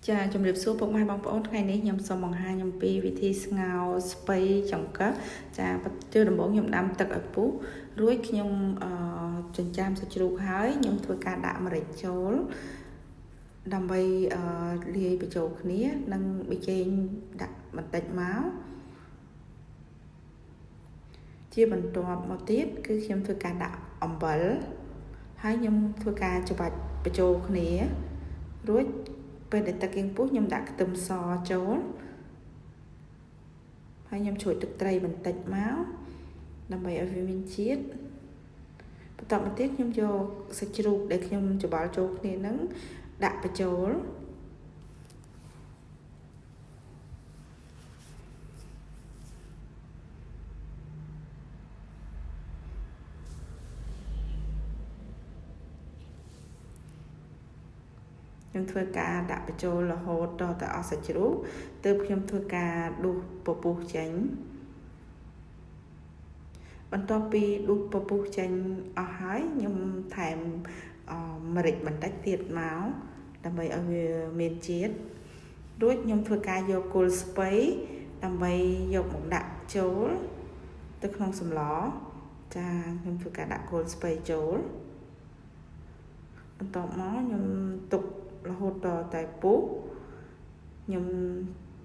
ចាជំរាបសួរពុកម៉ែបងប្អូនថ្ងៃនេះខ្ញុំសូមបង្ហាញអំពីវិធីស្ងោរស្ពៃចង្កឹះចាជាដំបូងខ្ញុំដាំទឹកឲ្យពុះរួចខ្ញុំចិញ្ច្រាំសាច់ជ្រូកហើយខ្ញុំធ្វើការដាក់ម្រេចចូលដើម្បីលាយបញ្ចូលគ្នានិងប៊ីចេងដាក់បន្តិចមកជាបន្ទាប់មកទៀតគឺខ្ញុំធ្វើការដាក់អំបិលហើយខ្ញុំធ្វើការច្បាច់បញ្ចូលគ្នារួចពេលដែលទឹកយើងពុះខ្ញុំដាក់ខ្ទឹមសចូលហើយខ្ញុំច្រោចទឹកត្រីបន្តិចមកដើម្បីឲ្យវាមានជាតិបន្តមកទៀតខ្ញុំយកសាច់ជ្រូកដែលខ្ញុំច្របល់ចូលគ្នានឹងដាក់បញ្ចូលខ្ញុំធ្វើការដាក់បញ្ចូលរហូតដល់តែអស់សាច់ជ្រូកទើបខ្ញុំធ្វើការដួសពពុះចេញបន្ទាប់ពីដួសពពុះចេញអស់ហើយខ្ញុំថែមម្រេចបន្តិចទៀតមកដើម្បីឲ្យវាមានជាតិរួចខ្ញុំធ្វើការយកគល់ស្ពៃដើម្បីយកមកដាក់ចូលទៅក្នុងសម្លចាខ្ញុំធ្វើការដាក់គល់ស្ពៃចូលបន្ទាប់មកខ្ញុំទុករហូតដល់តែពុះខ្ញុំ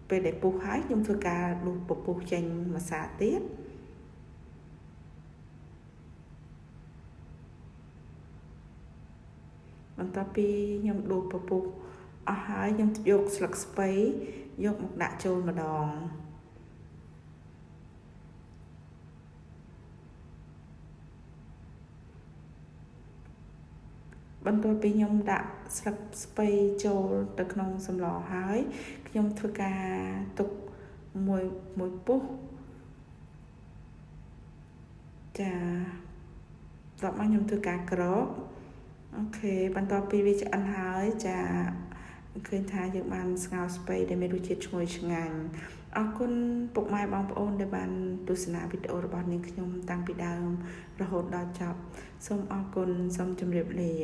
ពេលដែលពុះហើយខ្ញុំធ្វើការដួសពពុះចេញម្សៅទៀតបន្ទាប់ពីខ្ញុំដួសពពុះអស់ហើយខ្ញុំយកស្លឹកស្ពៃយកមកដាក់ចូលម្ដងបន្ទាប់ពីខ្ញុំដាក់ស្លឹកស្ពៃចូលទៅក្នុងសម្លហើយខ្ញុំធ្វើការទុកមួយពុះចាដល់មកខ្ញុំធ្វើការក្រោបអូខេបន្ទាប់ពីវាឆ្អិនហើយចាឃើញថាយើងបានស្ងោរស្ពៃដែលមានរសជាតិឈ្ងុយឆ្ងាញ់អរគុណពុកម៉ែបងប្អូនដែលបានទស្សនាវីដេអូរបស់នាងខ្ញុំតាំងពីដើមរហូតដល់ចប់សូមអរគុណសូមជម្រាបលា